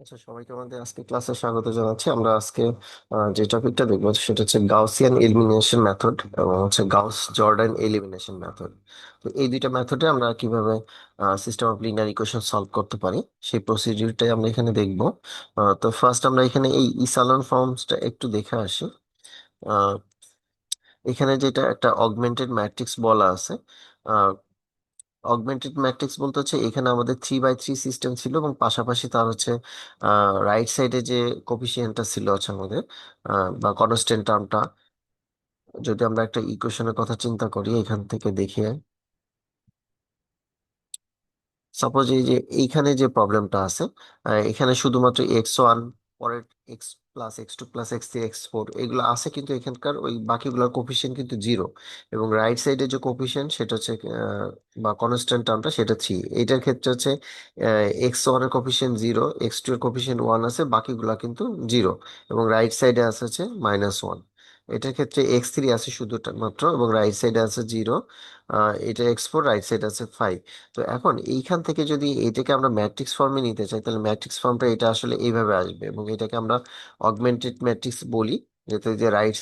আচ্ছা, সবাইকে আমাদের আজকে ক্লাসে স্বাগত জানাচ্ছি। আমরা আজকে যে টপিকটা দেখবো সেটা হচ্ছে গাউসিয়ান এলিমিনেশন মেথড এবং হচ্ছে গাউস জর্ডান এলিমিনেশন মেথড। তো এই দুইটা মেথডে আমরা কিভাবে system of linear equation solve করতে পারি সেই প্রসিডিউরটাই আমরা এখানে দেখবো। তো ফার্স্ট আমরা এখানে এই ইসালন ফর্মসটা একটু দেখে আসি। আহ, এখানে যেটা একটা অগমেন্টেড ম্যাট্রিক্স বলা আছে। অগমেন্টেড ম্যাট্রিক্স বলতে হচ্ছে এখানে আমাদের 3 বাই 3 সিস্টেম ছিল এবং পাশাপাশি তার হচ্ছে রাইট সাইডে যে কোফিসিয়েন্টটা ছিল হচ্ছে আমাদের বা কনস্ট্যান্ট টার্মটা, যদি আমরা একটা ইকুয়েশনের কথা চিন্তা করি এখান থেকে দেখে, সাপোজ এই যে এইখানে যে প্রবলেমটা আছে, এখানে শুধুমাত্র x1, পরের x+x2+x3x4 এগুলো আছে, কিন্তু এখানকার ওই বাকিগুলোর কোফিশিয়েন্ট কিন্তু জিরো। এবং রাইট সাইডে যে কোফিশিয়েন্ট সেটা হচ্ছে বা কনস্ট্যান্ট টার্মটা সেটা 3। এইটার ক্ষেত্রে হচ্ছে x1 এর কোফিশিয়েন্ট জিরো, x2 এর কোফিশিয়েন্ট 1 আছে, বাকিগুলা কিন্তু জিরো। এবং রাইট সাইডে আছে হচ্ছে -1। এটার ক্ষেত্রে x3 আছে শুধু মাত্র এবং রাইট সাইডে আছে জিরো। এটা x4, রাইট সাইড আছে 5। তো এখন এইখান থেকে যদি এটাকে আমরা ম্যাট্রিক্স ফর্মে নিতে চাই তাহলে ম্যাট্রিক্স ফর্মটা এটা আসলে এইভাবে আসবে এবং এটাকে আমরা অগমেন্টেড ম্যাট্রিক্স বলি। যেতে যে রাইট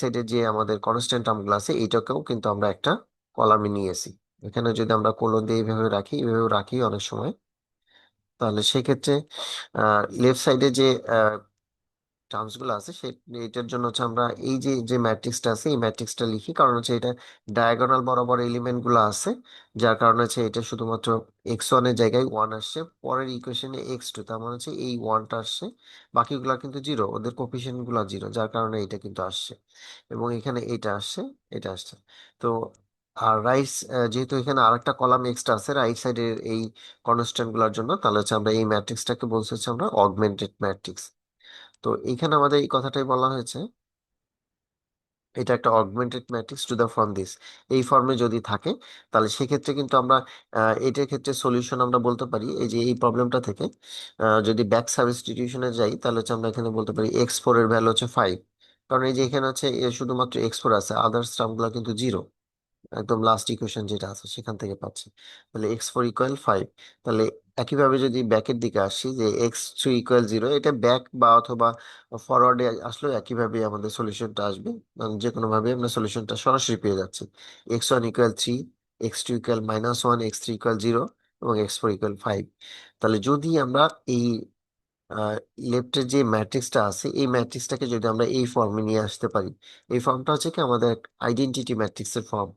সাইডে যে আমাদের কনস্ট্যান্ট টার্মগুলো আছে এইটাকেও কিন্তু আমরা একটা কলামে নিয়েছি। এখানে যদি আমরা কোলন দিয়ে এইভাবে রাখি অনেক সময়, তাহলে সেক্ষেত্রে লেফট সাইডে যে টার্মস গুলো আছে এটার জন্য হচ্ছে আমরা এই যে যে ম্যাট্রিক্সটা আছে এই ম্যাট্রিক্সটা লিখি, কারণ হচ্ছে এটা ডায়াগোনাল বরাবর এলিমেন্ট গুলো আছে, যার কারণে হচ্ছে এটা শুধুমাত্র x1 এর জায়গায় 1 আসছে, পরের ইকুয়েশনে x2, তার মানে হচ্ছে এই 1টা আসছে, বাকিগুলা কিন্তু জিরো, ওদের কোফিশিয়েন্ট গুলো জিরো, যার কারণে এটা কিন্তু আসছে। এবং এখানে এটা আসছে, এটা আসছে। তো আর যেহেতু এখানে আরেকটা কলাম এক্সট্রা আছে রাইট সাইডের এই কনস্ট্যান্ট গুলোর জন্য, তাহলে হচ্ছে আমরা এই ম্যাট্রিক্সটাকে বলছি হচ্ছে আমরা অগমেন্টেড ম্যাট্রিক্স। তো এইখানে আমাদের এই কথাটাই বলা হয়েছে, এটা একটা augmented matrix to the form this. এই ফর্মে যদি থাকে তাহলে সেক্ষেত্রে কিন্তু আমরা এটার ক্ষেত্রে সলিউশন আমরা বলতে পারি এই যে এই প্রবলেমটা থেকে যদি ব্যাক সাবস্টিটিউশনে যাই তাহলে হচ্ছে আমরা এখানে বলতে পারি x4 এর ভ্যালু হচ্ছে 5। কারণ এই যে এখানে হচ্ছে শুধুমাত্র x4 আছে, আদার্স টার্মগুলো কিন্তু জিরো। একদম লাস্ট ইকুয়েশন যেটা আছে সেখান থেকে পাচ্ছি। তাহলে x4 = 5। তাহলে একইভাবে যদি ব্যাকের দিকে আসি যে x3 = 0, এটা ব্যাক বা অথবা ফরওয়ার্ডে আসলেও একইভাবে আমাদের সলিউশনটা আসবে। মানে যে কোনো ভাবে আমরা সলিউশনটা সরাসরি পেয়ে যাচ্ছি। x1 = 3, x2 = -1, x3 = 0 এবং x4 = 5। তাহলে যদি আমরা এই লেফটের যে ম্যাট্রিক্সটা আছে এই ম্যাট্রিক্সটাকে যদি আমরা এই ফর্মে নিয়ে আসতে পারি, এই ফর্মটা হচ্ছে কি আমাদের আইডেন্টিটি ম্যাট্রিক্সের ফর্ম।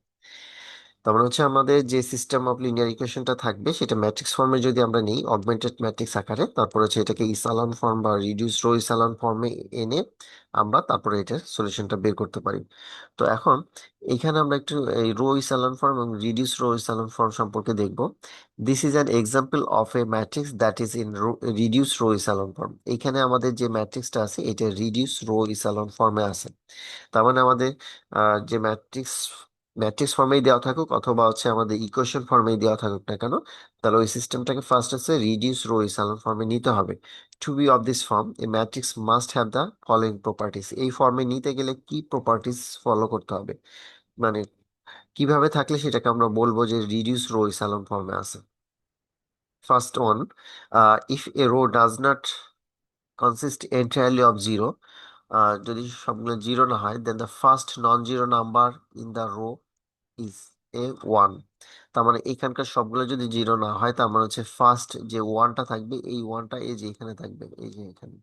তার মানে হচ্ছে আমাদের যে সিস্টেম অফ লিনিয়ার ইকুয়েশনটা থাকবে সেটা ম্যাট্রিক্স ফর্মে যদি আমরা নিই অগমেন্টেড ম্যাট্রিক্স আকারে, তারপর হচ্ছে এটাকে ইসালন ফর্ম বা রিডিউস রো ইসালন ফর্মে এনে আমরা তারপরে এটার সলিউশনটা বের করতে পারি। তো এখন এখানে আমরা একটু এই রো ইসালন ফর্ম এবং রিডিউস রো ইসালন ফর্ম সম্পর্কে দেখব। This is an example of a matrix that is in reduce row echelon form. এখানে আমাদের যে ম্যাট্রিক্সটা আছে এটা রিডিউস রো ইসালন ফর্মে আছে। তার মানে আমাদের যে ম্যাট্রিক্স ম্যাট্রিক্স ফর্মেই দেওয়া থাকুক অথবা হচ্ছে আমাদের ইকুয়েশন ফর্মেই দেওয়া থাকুক না কেন, তাহলে ওই সিস্টেমটাকে ফার্স্ট হচ্ছে রিডিউস রো ইসালন ফর্মে নিতে হবে। To be of this form a matrix must have the following properties. এই ফর্মে নিতে গেলে কি প্রপার্টিস ফলো করতে হবে, মানে কিভাবে থাকলে সেটাকে আমরা বলবো যে রিডিউস রো ইসালন ফর্মে আছে। First one, if a row does not consist entirely of zero, যদি সবগুলো জিরো না হয়, then the first non zero number in the row is a 1। তার মানে এখানকার সবগুলো যদি জিরো না হয় তার মানে হচ্ছে ফার্স্ট যে ওয়ানটা থাকবে এই ওয়ানটা এই যে এখানে থাকবে, এই যে এখানে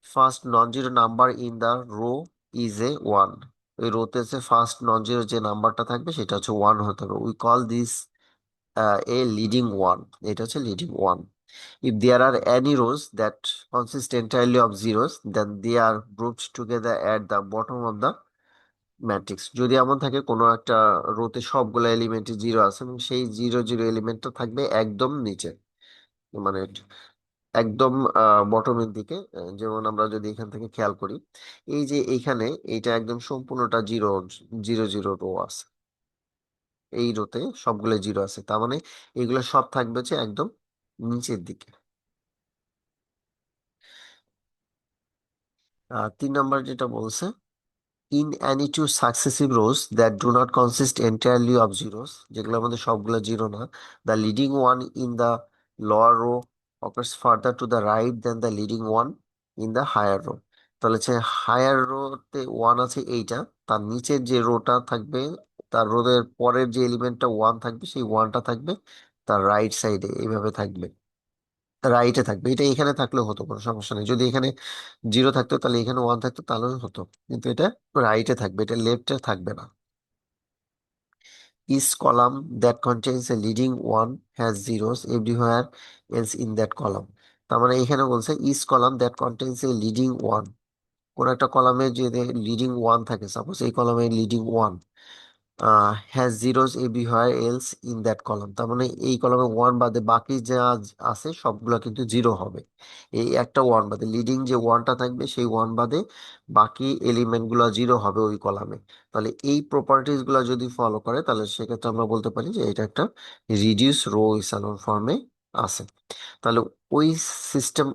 first non zero number in the row is a 1। ওই রোতে হচ্ছে ফার্স্ট নন জিরো যে নাম্বারটা থাকবে সেটা হচ্ছে 1 হতে হবে। We call this a leading one. এটা হচ্ছে leading one. If there are any rows that consist entirely of zeros, then they are grouped together at the bottom of the matrix. যদি এমন থাকে কোনো একটা রোতে সবগুলো এলিমেন্টই জিরো আছে এবং সেই জিরো জিরো এলিমেন্টটা থাকবে একদম নিচে, মানে একদম বটমের দিকে। যেমন আমরা যদি এখান থেকে খেয়াল করি এই যে এইখানে এইটা একদম সম্পূর্ণটা জিরো, জিরো জিরো রো আছে, এই রোতে সবগুলো জিরো আছে, তার মানে এগুলো সব থাকবে হচ্ছে একদম নিচের দিকে। 3 নাম্বার যেটা বলছে, in any two successive rows that do not consist entirely of zeros, যেগুলোর মধ্যে সবগুলো জিরো না, the leading one in the lower row occurs further to the right than the leading one in the higher row। তাহলে হচ্ছে higher রোতে one আছে এইটা, তার নিচের যে রোটা থাকবে, তার রোদের পরের যে এলিমেন্টটা ওয়ান থাকবে, সেই ওয়ানটা থাকবে তার রাইট সাইডে, এইভাবে থাকবে, রাইটে থাকবে। এটা এখানে থাকলেও হতো, কোনো সমস্যা নেই। যদি এখানে জিরো থাকতো তাহলে এখানে ওয়ান থাকতো, তাহলেও হতো, কিন্তু এটা রাইটে থাকবে, এটা লেফটে থাকবে না। Each column that contains a leading one has zeros everywhere else in that column। তার মানে এখানে বলছে each column that contains a leading one, কোন একটা কলামে যদি লিডিং ওয়ান থাকে, সাপোজ এই কলামে leading one, has zeros everywhere else in that column. তার মানে এই কলামে ওয়ান বাদে বাকি যা আছে সবগুলো কিন্তু জিরো হবে। এই একটা ওয়ান বাদে, লিডিং যে ওয়ানটা থাকবে সেই ওয়ান বাদে বাকি এলিমেন্ট গুলো জিরো হবে ওই কলামে। তাহলে এই প্রপার্টিজ গুলো যদি ফলো করে তাহলে সেক্ষেত্রে আমরা বলতে পারি যে এটা একটা রিডিউস রো ইসালন ফর্মে আছে। তাহলে ওই সিস্টেম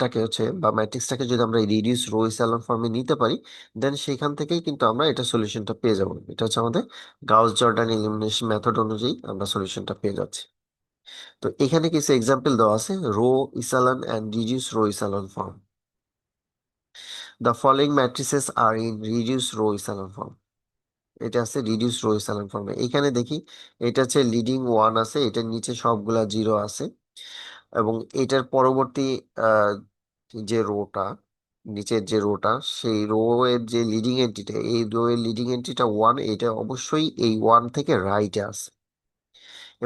টাকে হচ্ছে বা ম্যাট্রিক্সটাকে যদি আমরা রিডিউস রো ইসালন ফর্মে নিতে পারি, দেন সেখান থেকেই কিন্তু আমরা এটা সলিউশনটা পেয়ে যাব। এটা হচ্ছে আমাদের গাউস জর্ডান এলিমিনেশন মেথড অনুযায়ী আমরা সলিউশনটা পেয়ে যাচ্ছি। তো এখানে কিছু এক্সাম্পল দেওয়া আছে row echelon and reduce row echelon form. The following matrices are in reduce row echelon form. এটা আছে রিডিউস রো ইসালন ফর্মে। এখানে দেখি এটা হচ্ছে লিডিং ওয়ান আছে, এটার নিচে সবগুলা জিরো আছে, এবং এটার পরবর্তী আহ, যে রোটা, নিচের যে রোটা, সেই রো এর যে লিডিং এন্ট্রিটা, এই রো এর লিডিং এন্ট্রিটা ওয়ান, এটা অবশ্যই এই ওয়ান থেকে রাইটে আছে।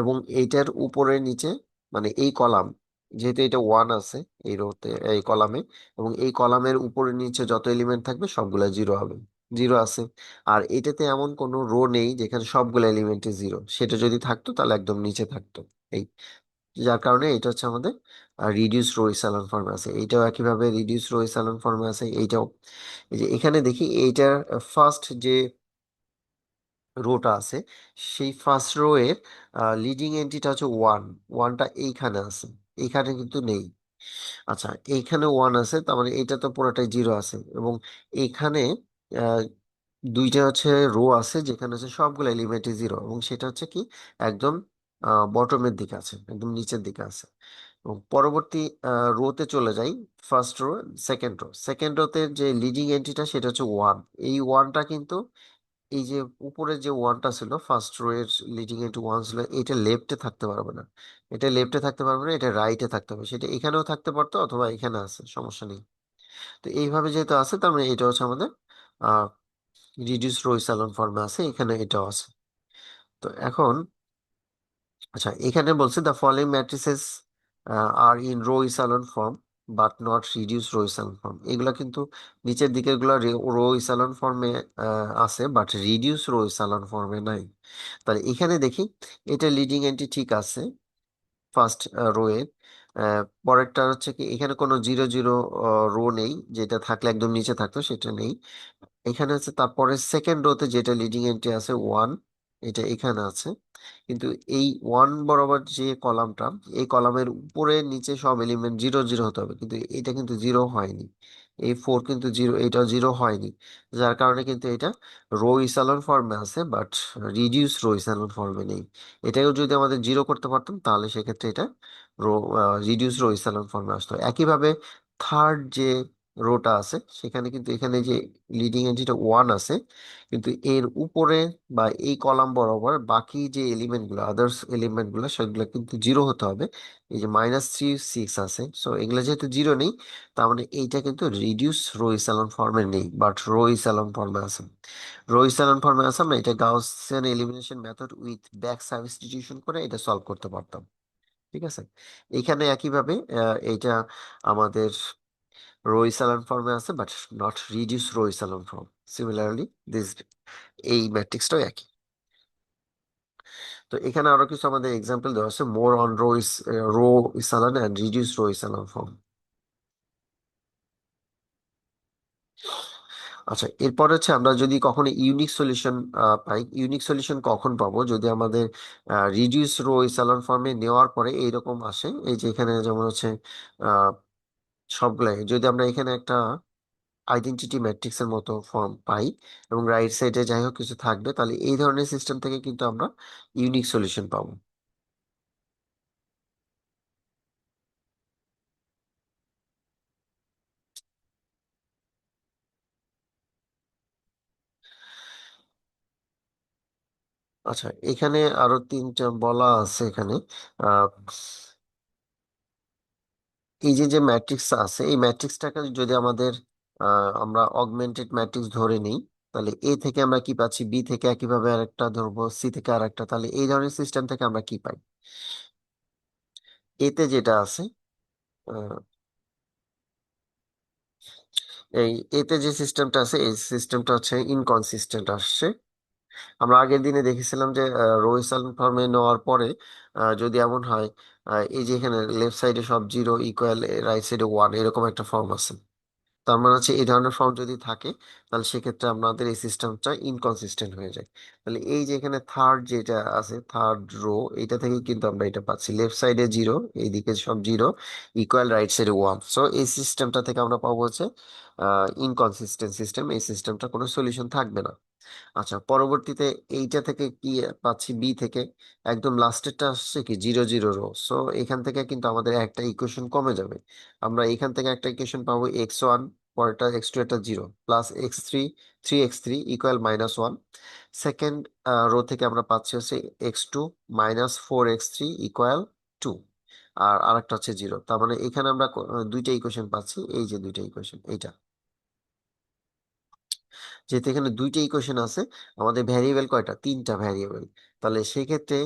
এবং এইটার উপরে নিচে, মানে এই কলাম, যেহেতু এটা ওয়ান আছে এই রোতে, এই কলামে, এবং এই কলামের উপরে নিচে যত এলিমেন্ট থাকবে সবগুলা জিরো হবে, জিরো আছে। আর এটাতে এমন কোনো রো নেই যেখানে সবগুলো এলিমেন্টই জিরো, সেটা যদি থাকতো তাহলে একদম নিচে থাকতো। এই যার কারণে এটা হচ্ছে আমাদের রিডিউস রো ইসালন ফর্মে আছে। এইটাও একইভাবে রিডিউস রো ইসালন ফর্মে আছে। এইটাও, এই যে এখানে দেখি এইটার ফার্স্ট যে রোটা আছে, সেই ফার্স্ট রো এর লিডিং এন্ট্রিটা হচ্ছে ওয়ান, ওয়ানটা এইখানে আছে, এইখানে কিন্তু নেই। আচ্ছা, এইখানে ওয়ান আছে, তার মানে এটা তো পুরোটাই জিরো আছে। এবং এইখানে আহ, দুইটা হচ্ছে রো আছে যেখানে হচ্ছে সবগুলো এলিমেন্টই জিরো, এবং সেটা হচ্ছে কি একদম বটমের দিকে আছে, একদম নিচের দিকে আছে। এবং পরবর্তী রোতে চলে যাই, ফার্স্ট রো, সেকেন্ড রোতে যে লিডিং এন্ট্রিটা সেটা হচ্ছে ওয়ান। এই ওয়ানটা কিন্তু এই যে উপরে যে ওয়ানটা ছিল, ফার্স্ট রো এর লিডিং এন্ট্রি ওয়ান ছিল, এটা লেফটে থাকতে পারবে না, এটা লেফটে থাকতে পারবে না, এটা রাইটে থাকতে হবে। সেটা এখানেও থাকতে পারতো অথবা এখানে আছে, সমস্যা নেই। তো এইভাবে যেহেতু আছে, তার মানে এটা হচ্ছে আমাদের আহ রিডিউস রো ইসালন ফর্মে আছে, এখানে এটাও আছে। তো এখন, আচ্ছা, এখানে বলছে the following matrices are in row echelon form but not reduce row echelon form. এগুলা কিন্তু নিচের দিকের গুলা রো ইসালন ফর্মে আছে, বাট রিডিউস রো ইসালন ফর্মে নাই। তাহলে এখানে দেখি এটা লিডিং এন্ট্রি ঠিক আছে ফার্স্ট রো এর। পরেরটা হচ্ছে কি এখানে কোনো জিরো জিরো রো নেই, যেটা থাকলে একদম নিচে থাকতো সেটা নেই। এখানে আছে তারপরে সেকেন্ড রোতে যেটা লিডিং এন্ট্রি আছে ওয়ান, এটা এখানে আছে। কিন্তু এই ওয়ান বরাবর যে কলামটা, এই কলামের উপরে নিচে সব এলিমেন্ট জিরো জিরো হতে হবে, কিন্তু এটা কিন্তু জিরো হয়নি। এই ফোর কিন্তু জিরো, এটা জিরো হয়নি। যার কারণে কিন্তু এটা রো ইসালন ফর্মে আছে, বাট রিডিউস রো ইসালন ফর্মে নেই। এটাও যদি আমাদের জিরো করতে পারতাম তাহলে সেক্ষেত্রে এটা রো রিডিউস রো ইসালন ফর্মে আসতো। একইভাবে থার্ড যে রোটা আছে সেখানে কিন্তু এখানে যে লিডিং এন্ট্রিটা ওয়ান আছে, কিন্তু এর উপরে বা এই কলাম বরাবর বাকি যে এলিমেন্ট গুলো, আদার্স এলিমেন্ট গুলো, সেগুলো কিন্তু জিরো হতে হবে। এই যে -3 6 আছে, সো এগুলো যেহেতু জিরো নেই, তার মানে এইটা কিন্তু রিডিউস রো ইসালন ফর্মে নেই, বাট রো ইসালন ফর্মে আছে। রো ইসালন ফর্মে আছে, আমরা এটা Gaussian elimination method with back substitution করে এটা সলভ করতে পারতাম। ঠিক আছে, এখানে একইভাবে এইটা আমাদের রো ইসালন ফর্মে আছে, but not reduce row echelon form. Similarly this, এই ম্যাট্রিক্সটাও একই। তো এখানে আরো কিছু আমাদের এক্সাম্পল দেওয়া আছে more on row echelon and reduce row echelon form. আচ্ছা, এরপর হচ্ছে আমরা যদি কখনো ইউনিক সলিউশন পাই, ইউনিক সলিউশন কখন পাবো, যদি আমাদের রিডিউস রো ইসালন ফর্মে নেওয়ার পরে এইরকম আসে, এই যে এখানে যেমন হচ্ছে আহ সবগুলাই, যদি আমরা এখানে একটা আইডেন্টিটি ম্যাট্রিক্সের মতো ফর্ম পাই এবং রাইট সাইডে যাই হোক কিছু থাকবে, তাহলে এই ধরনের সিস্টেম থেকে কিন্তু আমরা ইউনিক সলিউশন পাবো। আচ্ছা, এখানে আরো তিনটা বলা আছে এখানে। আহ, এই যে যে ম্যাট্রিক্স আছে, এই ম্যাট্রিক্সটাকে যদি আমাদের আমরা অগমেন্টেড ম্যাট্রিক্স ধরে নিই, তাহলে এ থেকে আমরা কি পাচ্ছি, বি থেকে একইভাবে আরেকটা ধরবো, সি থেকে আরেকটা, তাহলে এই ধরনের সিস্টেম থেকে আমরা কি পাই? এতে যেটা আছে, আহ, এই এতে যে সিস্টেমটা আছে এই সিস্টেমটা হচ্ছে ইনকনসিস্টেন্ট আসছে। আমরা আগের দিনে দেখেছিলাম যে রো এচেলন ফর্মে নেওয়ার পরে যদি এমন হয়, এই যে এখানে লেফট সাইডে সব জিরো ইকুয়াল, রাইট সাইডে ওয়ান, এরকম একটা ফর্ম আছে। তার মানে হচ্ছে এই ধরনের ফর্ম যদি থাকে, তাহলে সেক্ষেত্রে আমাদের এই সিস্টেমটা ইনকনসিস্টেন্ট হয়ে যায়। তাহলে এই যে এখানে থার্ড যেটা আছে, থার্ড রো, এটা থেকে কিন্তু আমরা এটা পাচ্ছি, লেফট সাইডে জিরো, এইদিকে সব জিরো ইকুয়াল, রাইট সাইডে ওয়ান। সো এই সিস্টেমটা থেকে আমরা পাবো হচ্ছে ইনকনসিস্টেন্ট সিস্টেম, এই সিস্টেমটা কোনো সলিউশন থাকবে না। আচ্ছা, পরবর্তীতে এইটা থেকে কি পাচ্ছি, বি থেকে একদম লাস্টেরটা আসছে কি জিরো জিরো রো। সো এখান থেকে কিন্তু আমাদের একটা ইকুয়েশন কমে যাবে। আমরা এখান থেকে একটা ইকুয়েশন পাবো x1, পরেরটা x2, এটা zero, plus x3, 3x3 equal -1। Second rho থেকে আমরা পাচ্ছি হচ্ছে x2 -4x3 ইকুয়াল 2। আর আরেকটা হচ্ছে জিরো। তার মানে এখানে আমরা দুইটা ইকুয়েশন পাচ্ছি, এই যে দুইটা ইকুয়েশন এইটা। যেহেতু এখানে দুইটা ইকুয়েশন আছে, আমাদের ভ্যারিয়েবল কয়টা, তিনটা ভ্যারিয়েবল, তাহলে সেক্ষেত্রে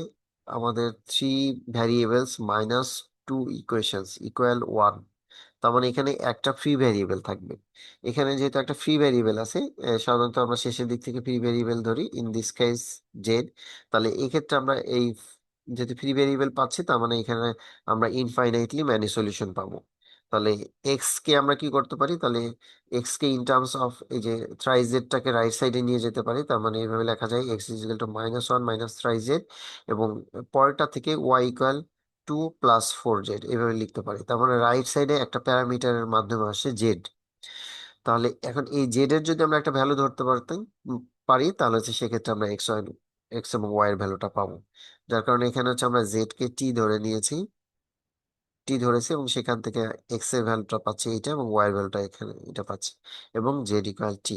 আমাদের three variables minus two equations equal one. তার মানে এখানে একটা ফ্রি ভ্যারিয়েবল থাকবে। এখানে যেহেতু একটা ফ্রি ভ্যারিয়েবল আছে, সাধারণত আমরা শেষের দিক থেকে ফ্রি ভ্যারিয়েবল ধরি, ইন দিস কেস জেড। তাহলে এই ক্ষেত্রে আমরা এই যেহেতু ফ্রি ভ্যারিয়েবল পাচ্ছি, তার মানে এখানে আমরা ইনফাইনাইটলি ম্যানি সলিউশন পাবো। তাহলে এক্স কে আমরা কি করতে পারি, তাহলে x K in terms of এই যে থ্রাই জেডটাকে রাইট সাইডে নিয়ে যেতে পারি। তার মানে এইভাবে লেখা যায় x is equal to -1 minus থ্রাই Z, এবং পরেরটা থেকে ওয়াই ইকুয়াল 2 + 4 জেড, এভাবে লিখতে পারি। তার মানে রাইট সাইডে একটা প্যারামিটারের মাধ্যমে আসে জেড। তাহলে এখন এই জেড এর যদি আমরা একটা ভ্যালু ধরতে পারতাম, পারি, তাহলে হচ্ছে সেক্ষেত্রে আমরা এক্স এবং ওয়াই এর ভ্যালুটা পাবো। যার কারণে এখানে হচ্ছে আমরা জেড কে টি ধরে নিয়েছি, টি ধরেছি, এবং সেখান থেকে এক্স এর ভ্যালুটা পাচ্ছি এইটা, এবং ওয়াই এর ভ্যালুটা এখানে এটা পাচ্ছি, এবং জেড ইকুয়াল টি।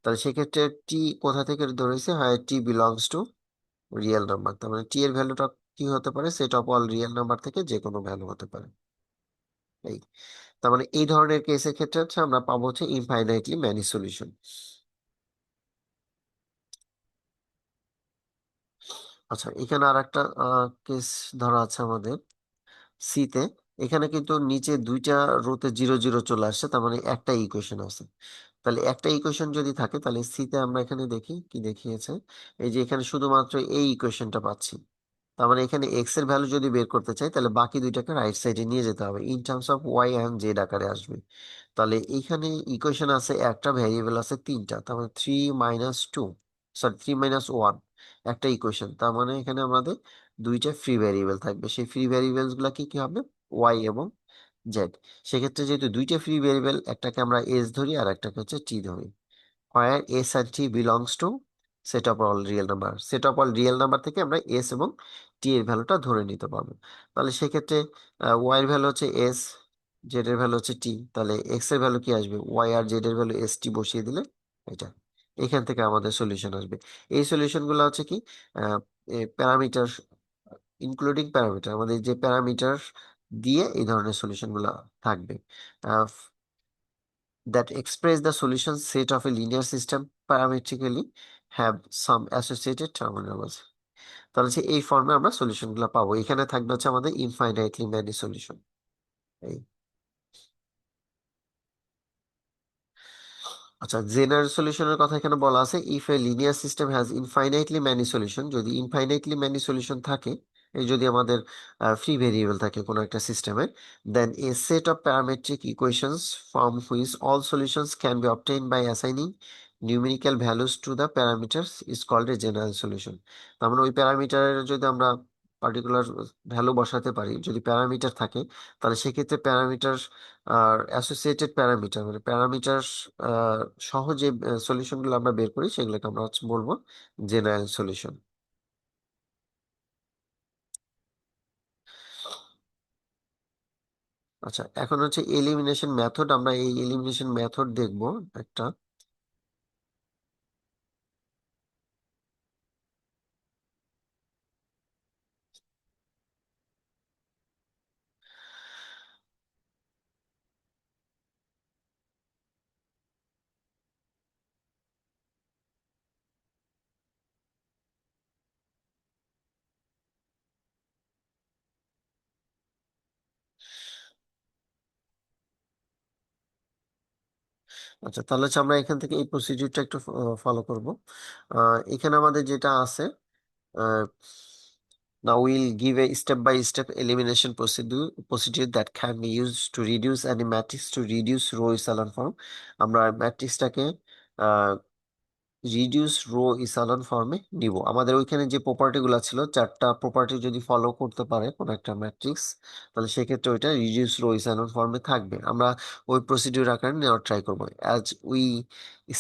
তাহলে সেক্ষেত্রে টি কোথা থেকে ধরেছে, হয় টি বিলংস টু রিয়েল নাম্বার। তার মানে টি এর ভ্যালুটা কি হতে পারে, set of all real number থেকে যে কোনো ভ্যালু হতে পারে। এই, তার মানে এই ধরনের কেসের ক্ষেত্রে হচ্ছে আমরা পাবো হচ্ছে ইনফাইনাইটলি ম্যানি সলিউশন। আচ্ছা, এখানে আর একটা কেস ধরা আছে আমাদের সিতে। এখানে কিন্তু নিচে দুইটা রোতে জিরো জিরো চলে আসছে, তার মানে একটা ইকুয়েশন আছে। তাহলে একটা ইকুয়েশন যদি থাকে, তাহলে সিতে আমরা এখানে দেখি কি দেখিয়েছে, এই যে এখানে শুধুমাত্র এই ইকুয়েশনটা পাচ্ছি। তার মানে এখানে এক্স এর ভ্যালু যদি বের করতে চাই, তাহলে বাকি দুইটাকে রাইট সাইডে নিয়ে যেতে হবে, in terms of Y and Z আকারে আসবে। তাহলে এখানে ইকুয়েশন আছে, একটা ভ্যারিয়েবল আছে তিনটা, তার মানে 3 - 2, সরি 3 - 1, একটা ইকুয়েশন। তার মানে এখানে আমাদের দুইটা ফ্রি ভ্যারিয়েবল থাকবে, সেই ফ্রি ভ্যারিয়েবলস গুলা কি কি হবে, ওয়াই এবং জেড। সেক্ষেত্রে যেহেতু দুইটা ফ্রি ভ্যারিয়েবল, একটাকে আমরা এস ধরি আর একটাকে হচ্ছে টি ধরি, where s and t belongs to set of all real number, set of all real number থেকে আমরা s এবং t এর ভ্যালুটা ধরে নিতে পারবো। তাহলে সেক্ষেত্রে y এর ভ্যালু হচ্ছে s, z এর ভ্যালু হচ্ছে t, তাহলে x এর ভ্যালু কি আসবে, y আর z এর ভ্যালু s t বসিয়ে দিলে এটা, এখান থেকে আমাদের সলিউশন আসবে। এই সলিউশন গুলো হচ্ছে কি, প্যারামিটার, ইনক্লুডিং প্যারামিটার, আমাদের যে প্যারামিটার দিয়ে এই ধরনের সলিউশন গুলো থাকবে, that express the solution set of a linear system parametrically have some associated terminals। তাহলে হচ্ছে এই ফর্মে আমরা সলিউশন গুলো পাবো। এখানে থাকবে হচ্ছে আমাদের ইনফাইনাইটলি মেনি সলিউশন। এই, আচ্ছা, জেনারেল সলিউশনের কথা এখানে বলা আছে, if a linear system has infinitely many solution, যদি ইনফাইনাইটলি মেনি সলিউশন থাকে, এই যদি আমাদের ফ্রি ভেরিয়েবল থাকে কোনো একটা সিস্টেমে, then a set of parametric equations from which all solutions can be obtained by assigning numerical values to the parameters is called a general solution. তার মানে ওই প্যারামিটারের যদি আমরা পার্টিকুলার ভ্যালু বসাতে পারি, যদি প্যারামিটার থাকে, তাহলে সেক্ষেত্রে প্যারামিটার আর অ্যাসোসিয়েটেড প্যারামিটার মানে প্যারামিটার সহ যে সলিউশনগুলো আমরা বের করি সেগুলোকে আমরা হচ্ছে বলবো জেনারেল সলিউশন। আচ্ছা, এখন হচ্ছে এলিমিনেশন মেথড, আমরা এই এলিমিনেশন মেথড দেখবো একটা। আচ্ছা, তাহলে হচ্ছে আমরা এখান থেকে এই প্রসিডিউরটা একটু ফলো করব। এখানে আমাদের যেটা আছে, now we'll give a step-by-step elimination procedure that can be used to reduce any matrix to reduce row echelon form. আমরা ম্যাট্রিক্সটাকে রিডিউস রো ইসালন ফর্মে নিব। আমাদের ওইখানে যে প্রপার্টি গুলো ছিল, চারটা প্রপার্টি যদি ফলো করতে পারে কোন একটা ম্যাট্রিক্স, তাহলে সেক্ষেত্রে ওইটা রিডিউস রো ইসালন ফর্মে থাকবে। আমরা ওই প্রসিডিউর আকারে নেওয়ার ট্রাই করবো। As we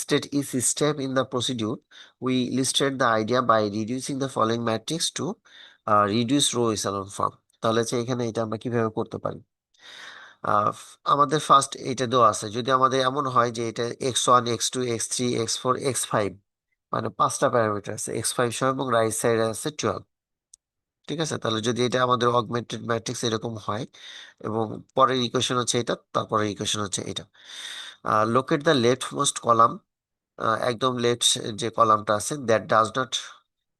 state each step in the procedure, we illustrate the idea by reducing the following matrix to reduce row echelon form. তাহলে হচ্ছে এখানে এটা আমরা কিভাবে করতে পারি। আমাদের ফার্স্ট এটা দেওয়া আছে, যদি আমাদের এমন হয় যে এটা x1 x2 x3 x4 x5, মানে পাঁচটা প্যারামিটার আছে, x5 সহ, এবং রাইট সাইডে আছে 12। ঠিক আছে, তাহলে যদি এটা আমাদের অগমেন্টেড ম্যাট্রিক্স এরকম হয়, এবং পরের ইকুয়েশন হচ্ছে এটা, তারপরের ইকুয়েশন হচ্ছে এটা। Locate the left most column, একদম লেফট যে কলামটা আছে, that does not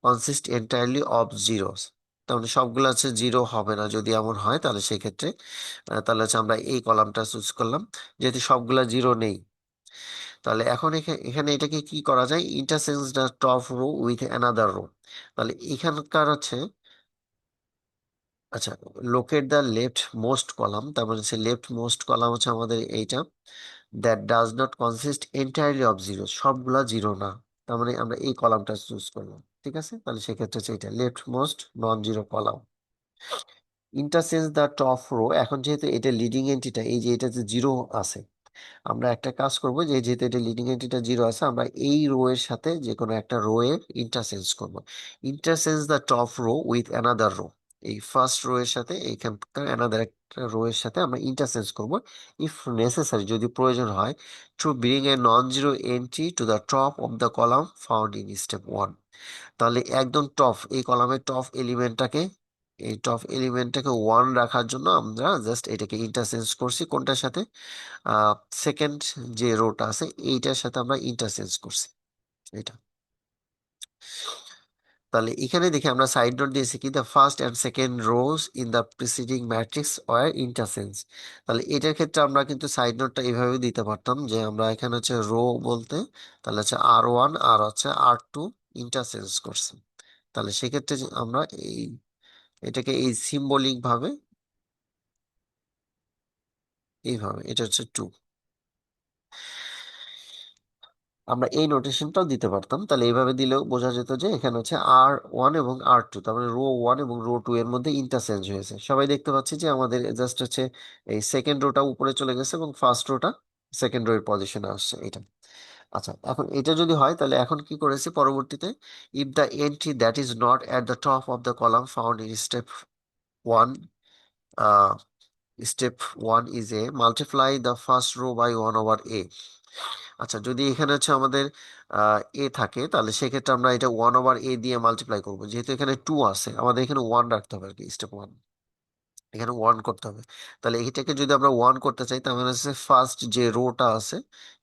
consist entirely of zeros. তার মানে সবগুলো আছে জিরো হবে না, যদি এমন হয় তাহলে সেক্ষেত্রে তাহলে হচ্ছে আমরা এই কলামটা চুজ করলাম, যেহেতু সবগুলা জিরো নেই। তাহলে এখন এখানে এটাকে কি করা যায়, interchange the top row with another row. তাহলে এখানকার হচ্ছে, আচ্ছা, locate the left most column, তার মানে হচ্ছে লেফট মোস্ট কলাম হচ্ছে আমাদের এইটা, that does not consist entirely of zero, সবগুলা জিরো না। তার মানে আমরা এই কলামটা চুজ করলাম। ঠিক আছে, তাহলে সেক্ষেত্রে হচ্ছে এটা left most non zero column. Interchange the top row, এখন যেহেতু এটা লিডিং এন্ট্রিটা, এই যে এটা যে জিরো আছে, আমরা একটা কাজ করব, যে যেহেতু এটা লিডিং এন্ট্রিটা জিরো আছে, আমরা এই রো এর সাথে যে কোনো একটা রো এর ইন্টারচেঞ্জ করব। Interchange the top row with another row, এই ফার্স্ট রো এর সাথে এইখানকার অ্যানাদার একটা রো এর সাথে আমরা ইন্টারচেঞ্জ করব, ইফ নেসেসারি, যদি প্রয়োজন হয়, to bring a non zero entry to the top of the column found in step 1। তাহলে একদম টপ, এই কলামের টপ এলিমেন্টটাকে, এই টপ এলিমেন্টটাকে 1 রাখার জন্য আমরা জাস্ট এটাকে ইন্টারচেঞ্জ করছি কোনটার সাথে, সেকেন্ড যে রোটা আছে এইটার সাথে আমরা ইন্টারচেঞ্জ করছি এটা। তাহলে এখানে দেখি আমরা সাইড নোট দিয়েছি কি, the first and second rows in the preceding matrix were interchange. তাহলে এটার ক্ষেত্রে আমরা কিন্তু সাইড নোটটা এইভাবে দিতে পারতাম, যে আমরা এখানে হচ্ছে রো বলতে, তাহলে হচ্ছে R1 আর হচ্ছে R2 ইন্টারচেঞ্জ করছি। তাহলে সেক্ষেত্রে যে আমরা এই এটাকে এই সিম্বলিক ভাবে এইভাবে, এটা হচ্ছে 2, আমরা এই নোটেশনটাও দিতে পারতাম। তাহলে এইভাবে দিলেও বোঝা যেত যে এখানে হচ্ছে R1 এবং R2, তার মানে রো 1 এবং রো 2 এর মধ্যে ইন্টারচেঞ্জ হয়েছে। সবাই দেখতে পাচ্ছি যে আমাদের জাস্ট হচ্ছে এই সেকেন্ড রোটা উপরে চলে গেছে এবং ফার্স্ট রোটা সেকেন্ড রো এর পজিশনে আসছে এটা। আচ্ছা, এখন এটা যদি হয়, তাহলে এখন কি করেছি পরবর্তীতে, if the entry that is not at the top of the column found in step 1, step 1 is a, multiply the first row by 1/a। আচ্ছা, যদি এখানে হচ্ছে আমাদের এ থাকে, তাহলে সেক্ষেত্রে আমরা এটা 1/a দিয়ে মাল্টিপ্লাই করবো। যেহেতু এখানে 2 আছে, আমাদের এখানে 1 রাখতে হবে আর কি, স্টেপ 1 এখানে 1 করতে হবে। তাহলে এটাকে যদি আমরা 1 করতে চাই, তাহলে হচ্ছে ফার্স্ট যে রোটা আছে,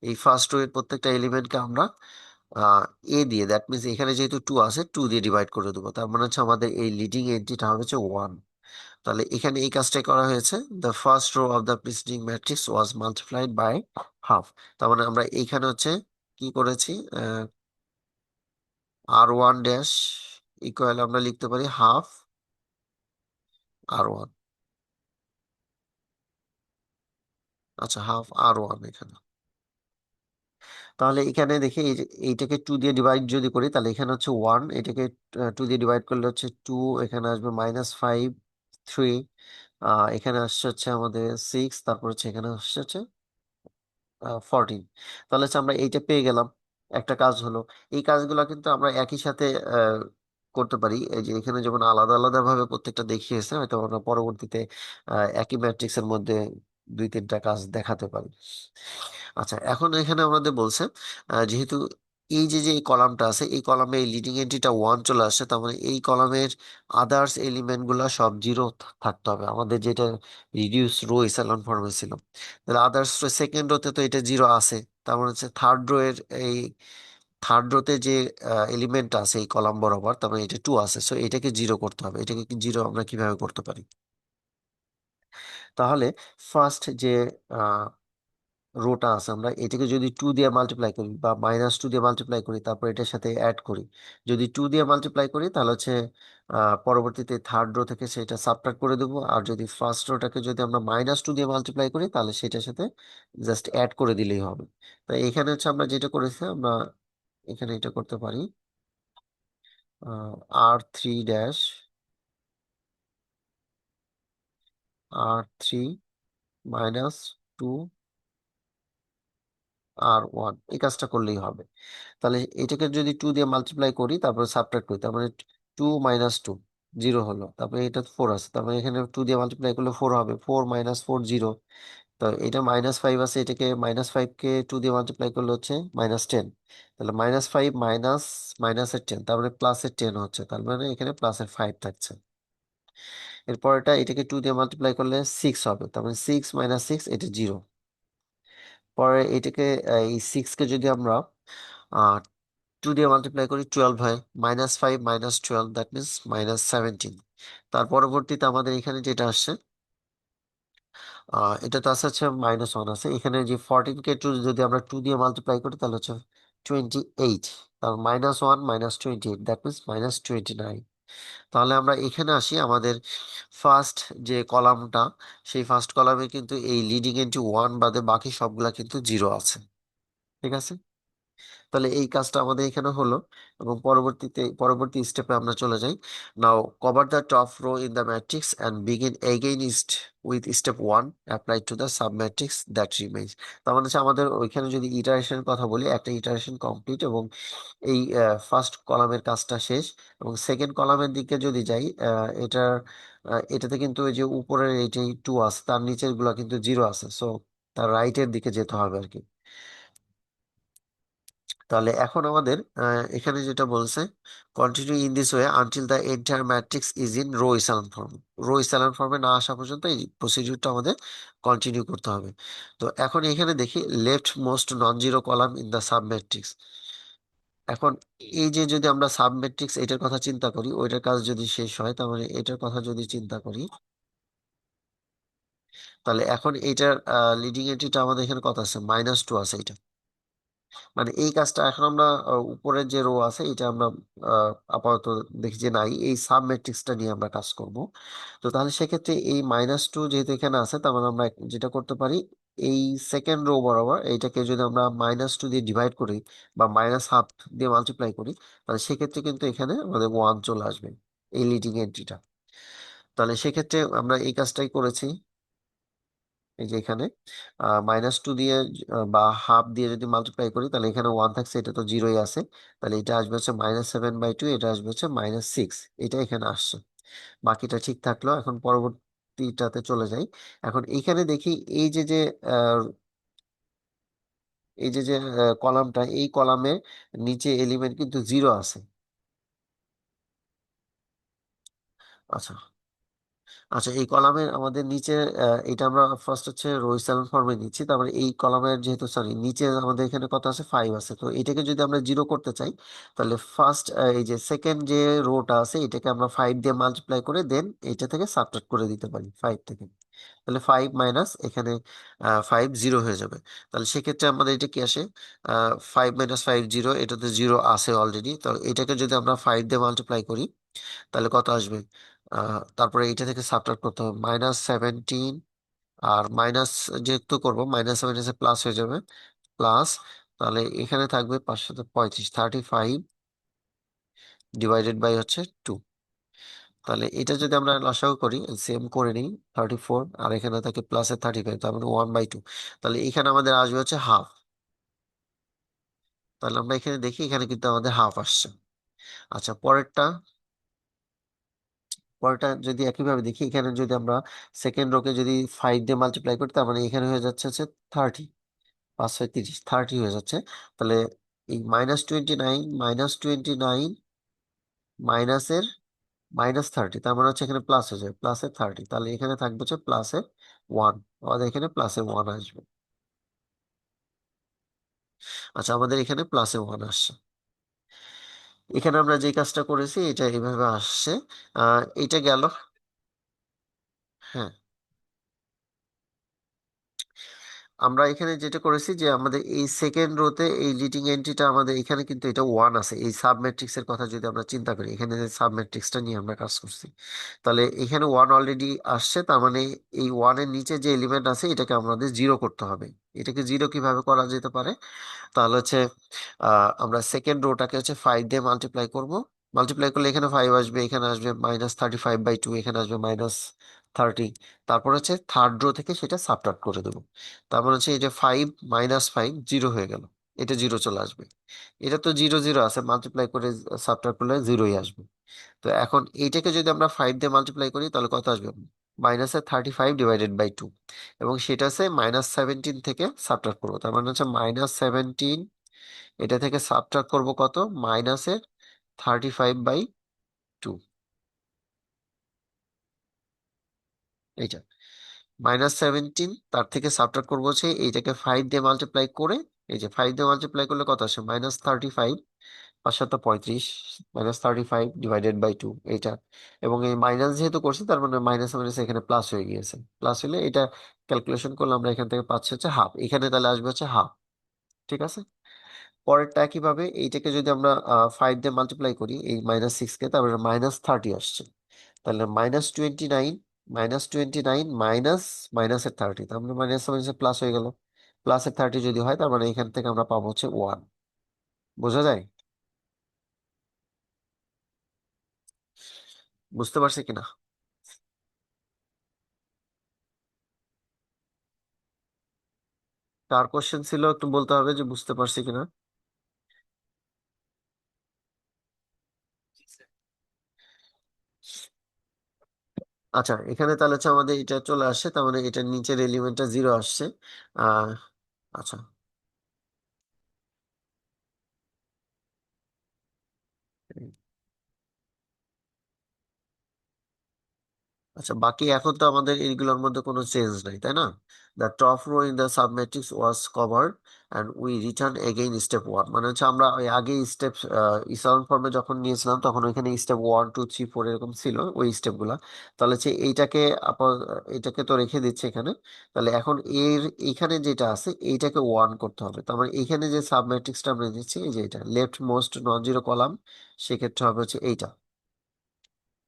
এই ফার্স্ট রো এর প্রত্যেকটা এলিমেন্টকে আমরা এ দিয়ে, দ্যাট মিনস এখানে যেহেতু 2 আছে, 2 দিয়ে ডিভাইড করে দেবো। তার মানে হচ্ছে আমাদের এই লিডিং এন্ট্রিটা হবে হচ্ছে 1। তাহলে এখানে এই কাজটাই করা হয়েছে, the first row of the preceding matrix was multiplied by half. তার মানে আমরা এইখানে হচ্ছে কি করেছি, R1 ড্যাশ ইকুয়াল আমরা লিখতে পারি হাফ R1। আচ্ছা, হাফ R1 এখানে। তাহলে এখানে দেখি এইটাকে 2 দিয়ে ডিভাইড যদি করি তাহলে এখানে হচ্ছে 1, এটাকে 2 দিয়ে ডিভাইড করলে হচ্ছে 2, এখানে আসবে -5, 3, এখানে আসছে হচ্ছে আমাদের 6, তারপর হচ্ছে এখানে আসছে 14। তাহলে হচ্ছে আমরা এইটা পেয়ে গেলাম। একটা কাজ হলো, এই কাজগুলো কিন্তু আমরা একই সাথে আহ, করতে পারি। এই যে এখানে যেমন আলাদা আলাদা ভাবে প্রত্যেকটা দেখিয়েছে, হয়তো আমরা পরবর্তীতে একই ম্যাট্রিক্সের মধ্যে 2-3টা কাজ দেখাতে পারি। আচ্ছা, এখন এখানে আমাদের বলছে যেহেতু এই যে যে কলামটা আছে, এই কলামে এই লিডিং এন্ট্রিটা 1 চলে আসছে, তার মানে এই কলামের আদার্স এলিমেন্ট গুলা সব জিরো থাকতে হবে। আমাদের যেটা রিডিউস রো এসালন ফর্মে ছিল, তাহলে আদার্স সেকেন্ড রোতে তো এটা জিরো আছে, তার মানে হচ্ছে থার্ড রো এর এই থার্ড রোতে যে এলিমেন্ট আছে এই কলাম বরাবর, তার মানে এটা 2 আছে, সো এটাকে জিরো করতে হবে। এটাকে জিরো আমরা কিভাবে করতে পারি? তাহলে ফার্স্ট যে রোটা আছে, আমরা এটাকে যদি 2 দিয়ে মাল্টিপ্লাই করি বা -2 দিয়ে মাল্টিপ্লাই করি, তারপর এটার সাথে অ্যাড করি। যদি 2 দিয়ে মাল্টিপ্লাই করি তাহলে হচ্ছে পরবর্তীতে থার্ড রো থেকে সেটা সাবট্রাক্ট করে দেবো। আর যদি ফার্স্ট রোটাকে যদি আমরা -2 দিয়ে মাল্টিপ্লাই করি তাহলে সেটার সাথে জাস্ট অ্যাড করে দিলেই হবে। তো এখানে হচ্ছে আমরা যেটা করেছি, আমরা এখানে এটা করতে পারি, R3 ড্যাশ R3 -2 R1, এই কাজটা করলেই হবে। তাহলে এটাকে যদি 2 দিয়ে মাল্টিপ্লাই করি তারপরে সাবট্রাক্ট করি, তার মানে 2 - 2 জিরো হলো, তারপরে এটা 4 আছে, তারপরে এখানে 2 দিয়ে মাল্টিপ্লাই করলে 4 হবে, 4 - 4 জিরো। তো এটা -5 আছে, এটাকে -5 কে 2 দিয়ে মাল্টিপ্লাই করলে হচ্ছে -10। তাহলে -5 মাইনাস মাইনাসের 10, তারপরে প্লাসের 10 হচ্ছে, তার মানে এখানে প্লাসের 5 থাকছে। এরপর এটাকে 2 দিয়ে মাল্টিপ্লাই করলে 6 হবে, তার মানে 6 - 6 এটা জিরো। পরে এটাকে এই 6 কে যদি আমরা 2 দিয়ে মাল্টিপ্লাই করি 12 হয়, -5 - 12, দ্যাট মিনস -17। তার পরবর্তীতে আমাদের এখানে যেটা আসছে, এটা তো আছে হচ্ছে -1 আছে, এখানে যে 14 কে যদি আমরা 2 দিয়ে মাল্টিপ্লাই করি তাহলে হচ্ছে 28। তার -1 -28, দ্যাট মিনস -29। তাহলে আমরা এখানে আসি, আমাদের ফার্স্ট যে কলামটা, সেই ফার্স্ট কলামে কিন্তু এই লিডিং এন্ট্রি 1 বাদে বাকি সবগুলা কিন্তু জিরো আছে। ঠিক আছে, তাহলে এই কাজটা আমাদের এখানে হলো। এবং পরবর্তী স্টেপে আমরা চলে যাই। Now cover the top row in the matrix and begin against with step 1 apply to the sub matrix that remains. তার মানে হচ্ছে আমাদের ওইখানে যদি ইটারেশন কথা বলি, একটা ইটারেশন কমপ্লিট এবং এই ফার্স্ট কলামের কাজটা শেষ। এবং সেকেন্ড কলামের দিকে যদি যাই, এটাতে কিন্তু ওই যে উপরের এই যে 2 আছে, তার নিচের গুলা কিন্তু জিরো আছে, সো তার রাইটের দিকে যেতে হবে আর কি। তাহলে এখন আমাদের এখানে যেটা বলছে, continue in this way until the entire matrix is in row echelon form. Row echelon ফর্মে না আসা পর্যন্ত এই প্রসিডিউরটা আমাদের কন্টিনিউ করতে হবে। তো এখন এখানে দেখি left most non zero column in the sub matrix. এখন এই যে যদি আমরা সাব ম্যাট্রিক্স এটার কথা চিন্তা করি, ওইটার কাজ যদি শেষ হয়, তার মানে এটার কথা যদি চিন্তা করি, তাহলে এখন এইটার লিডিং এন্ট্রিটা আমাদের এখানে কত আছে, -2 আছে এটা। মানে এই কাজটা এখন আমরা উপরের যে রো আছে এটা আমরা আপাতত দেখি যে নাই, এই সাব ম্যাট্রিক্সটা নিয়ে আমরা কাজ করব। তো তাহলে সেক্ষেত্রে এই -2 যেহেতু এখানে আছে, তার মানে আমরা যেটা করতে পারি, এই সেকেন্ড রো বরাবর এইটাকে যদি আমরা -2 দিয়ে ডিভাইড করি বা -1/2 দিয়ে মাল্টিপ্লাই করি, তাহলে সেক্ষেত্রে কিন্তু এখানে আমাদের 1 চলে আসবে, এই লিডিং এন্ট্রিটা। তাহলে সেক্ষেত্রে আমরা এই কাজটাই করেছি। এই যে এখানে -2 দিয়ে বা হাফ দিয়ে যদি মাল্টিপ্লাই করি তাহলে এখানে 1 থাকছে, এটা তো জিরোই আছে। তাহলে এটা আসবে হচ্ছে -7/2, এটা আসবে হচ্ছে -6, এটা এখানে আসছে। বাকিটা ঠিক থাকলো। এখন পরবর্তীটাতে চলে যাই। এখন এইখানে দেখি এই যে যে আহ, এই যে যে কলামটা, এই কলামে নিচে এলিমেন্ট কিন্তু জিরো আছে। আচ্ছা, আচ্ছা, এই কলামের আমাদের নিচে এটা আমরা ফার্স্ট হচ্ছে রো এচেলন ফর্মে নিচ্ছি। তারপরে এই কলামের যেহেতু সরি নিচে আমাদের এখানে কত আছে, 5 আছে, তো এটাকে যদি আমরা জিরো করতে চাই তাহলে ফার্স্ট এই যে সেকেন্ড যে রোটা আছে এটাকে আমরা 5 দিয়ে মাল্টিপ্লাই করে দেন এটা থেকে সাবট্রাক্ট করে দিতে পারি 5 থেকে। তাহলে 5 মাইনাস এখানে 5 জিরো হয়ে যাবে। তাহলে সেক্ষেত্রে আমাদের এটা কি আসে, 5 - 5 জিরো, এটা তো জিরো আছে অলরেডি, তো এটাকে যদি আমরা 5 দিয়ে মাল্টিপ্লাই করি তাহলে কত আসবে, তারপরে এটা থেকে সাবট্রাক্ট করতে হবে -17। আর মাইনাস যেহেতু করবো, -7 প্লাস হয়ে যাবে, প্লাস তাহলে এখানে থাকবে 535, 35 ডিভাইডেড বাই হচ্ছে 2। তাহলে এটা যদি আমরা লসাগু করি, সেম করে নিই, 34 আর এখানে থাকে প্লাসে 35, তার মানে 1/2। তাহলে এখানে আমাদের আসবে হচ্ছে হাফ। তাহলে আমরা এখানে দেখি, এখানে কিন্তু আমাদের হাফ আসছে। আচ্ছা, পরেরটা যদি একইভাবে দেখি, এখানে যদি আমরা সেকেন্ড রোকে যদি 5 দিয়ে মাল্টিপ্লাই করি, তার মানে এখানে হয়ে যাচ্ছে হচ্ছে 30, 5 6 30, 30 হয়ে যাচ্ছে। তাহলে এই -29 মাইনাসের -30, তার মানে হচ্ছে এখানে প্লাস হয়ে যাবে, +30। তাহলে এখানে থাকবে হচ্ছে +1, আমাদের এখানে +1 আসবে। আচ্ছা, আমাদের এখানে +1 আসছে। এখানে আমরা যে কাজটা করেছি এটা এইভাবে আসছে। এটা গেল। হ্যাঁ, আমরা এখানে যেটা করেছি যে আমাদের এই সেকেন্ড রোতে এই লিডিং এন্ট্রিটা আমাদের এখানে কিন্তু এটা 1 আছে। এই সাব ম্যাট্রিক্স এর কথা যদি আমরা চিন্তা করি, এখানে যে সাব ম্যাট্রিক্সটা নিয়ে আমরা কাজ করছি, তাহলে এখানে 1 অলরেডি আসছে। তার মানে এই 1 এর নিচে যে এলিমেন্ট আছে এটাকে আমাদের জিরো করতে হবে। এটাকে জিরো কিভাবে করা যেতে পারে? তাহলে হচ্ছে আমরা সেকেন্ড রোটাকে হচ্ছে 5 দিয়ে মাল্টিপ্লাই করব। মাল্টিপ্লাই করলে এখানে 5 আসবে, এখানে আসবে -35/2, এখানে আসবে -30। তারপর হচ্ছে থার্ড রো থেকে সেটা সাবট্রাক্ট করে দেবো। তারপর হচ্ছে এই যে 5 - 5 জিরো হয়ে গেল, এটা জিরো চলে আসবে। এটা তো জিরো জিরো আছে, মাল্টিপ্লাই করে সাবট্রাক্ট করলে জিরোই আসবে। তো এখন এইটাকে যদি আমরা 5 দিয়ে মাল্টিপ্লাই করি তাহলে কত আসবে? -35/2, এবং সেটা আছে -17 থেকে সাবট্রাক্ট করবো, তার মানে হচ্ছে -17। এটা থেকে সাবট্রাক্ট করবো কত? -35/2, এইটা -17। তার থেকে সাবট্রাক্ট করবো হচ্ছে এইটাকে 5 দিয়ে মাল্টিপ্লাই করে। এই যে 5 দিয়ে মাল্টিপ্লাই করলে কত আসে? -35, 5 × 7 = 35, -35/2 এইটা। এবং এই মাইনাস যেহেতু করছি, তার মানে মাইনাস মাইনাস এখানে প্লাস হয়ে গিয়েছে। প্লাস হলে এটা ক্যালকুলেশন করলে আমরা এখান থেকে পাচ্ছি হচ্ছে হাফ। এখানে তাহলে আসবে হচ্ছে হাফ। ঠিক আছে। পরেরটা একইভাবে এইটাকে যদি আমরা 5 দিয়ে মাল্টিপ্লাই করি, এই -6 কে, তারপরে -30 আসছে। তাহলে -29, -29 মাইনাস মাইনাসের 30, তার মানে মাইনাস মাইনাসে প্লাস হয়ে গেল। প্লাসের 30 যদি হয়, তার মানে এখান থেকে আমরা পাবো হচ্ছে 1। বোঝা যায়? বুঝতে পারছি কিনা? কার কোশ্চেন ছিল একটু বলতে হবে যে বুঝতে পারছি কিনা। আচ্ছা, এখানে তাহলে হচ্ছে আমাদের এটা চলে আসছে, তার মানে এটার নিচের এলিমেন্টটা জিরো আসছে। আহ আচ্ছা। আচ্ছা, বাকি এখন তো আমাদের এইগুলোর মধ্যে কোনো চেঞ্জ নাই, তাই না? The top row in the submatrix was covered and we return again step 1। মানে হচ্ছে আমরা ওই আগে স্টেপ ইসালন ফর্মে যখন নিয়েছিলাম, তখন ওইখানে স্টেপ 1 2 3 4 এরকম ছিল ওই স্টেপ গুলা। তাহলে হচ্ছে এইটাকে তো রেখে দিচ্ছে এখানে। তাহলে এখন এইখানে যেটা আছে এইটাকে 1 করতে হবে। তার মানে এইখানে যে সাবমেট্রিক্সটা আমরা দিচ্ছি, এই যে এটা left most non zero column, সেক্ষেত্রে হবে হচ্ছে